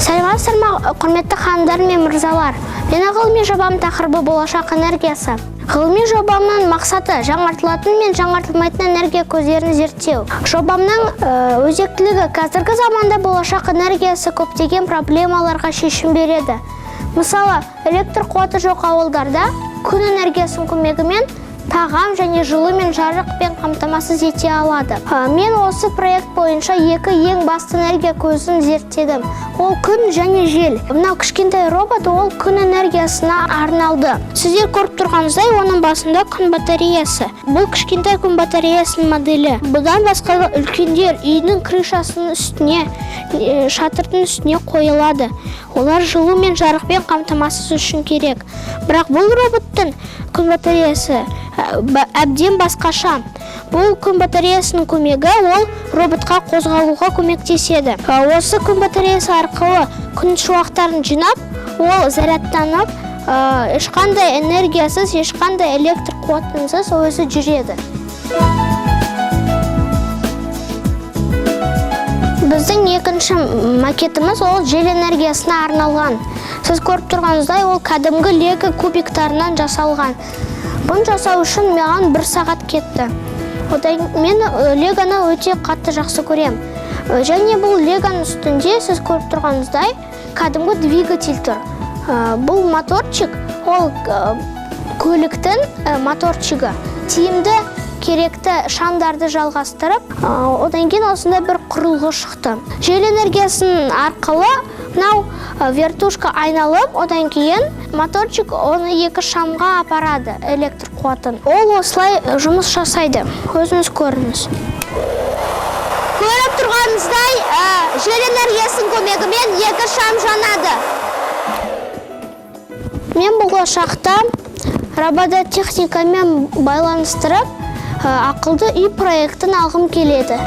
Саламатсыздар ма, құрметті ханымдар мен мырзалар. Менің ғылыми жобам тақырыбы болашақ энергиясы. Ғылыми жобамның мақсаты жаңартылатын мен жаңартылмайтын энергия көздерін зерттеу. Жобамның өзектілігі қазіргі заманда болашақ энергиясы көптеген проблемаларға шешім береді. Мысалы, электр қуаты жоқ ауылдарда күн энергиясының көмегімен тағам және жылу мен жарықпен қамтамасыз ете алады. Мен осы проект бойынша екі ең басты энергия көзін зерттедім. Ол күн және жел. Мынау кішкентай робот ол күн энергиясына арналды. Сіздер көріп тұрғаныңыздай, оның басында күн батареясы. Бұл кішкентай күн батареясының моделі. Бұдан басқа үлкендер үйінің крышасының үстіне, шатырдың үстіне қойылады. Олар жылу мен жарықпен қамтамасыз үшін керек. Бірақ бұл роботтың күн батареясы әбден басқаша. Бұл күн батареясының көмегі ол роботқа қозғалуға көмектеседі. Осы күн батареясы арқылы күн шуақтарын жинап, ол зарядтанып, ешқандай энергиясыз, ешқандай электр қуатынсыз өзі жүреді. Біздің екінші макетіміз ол жел энергиясына арналған. Сіз көріп тұрғаныңыздай, ол кәдімгі лего кубиктарынан жасалған. Бұны жасау үшін маған 1 сағат кетті. Мен легоны өте қатты жақсы көрем. Және бұл легоның үстінде сіз көріп тұрғаныңыздай кәдімгі двигатель тұр. Бұл моторчик, ол көліктің моторчигі. Тиімді керекті шамдарды жалғастырып, одан кейін осында бір құрылғы шықты. Жел энергиясының арқылы мынау вертушка айналып, одан кейін моторчик оны екі шамға апарады электр қуатын. Ол осылай жұмыс жасайды. Өзіңіз көріңіз. Көріп тұрғаныңыздай, жел энергиясының көмегімен екі шам жанады. Мен болашақта робототехникамен байланыстырып, ақылды үй проектін алғым келеді.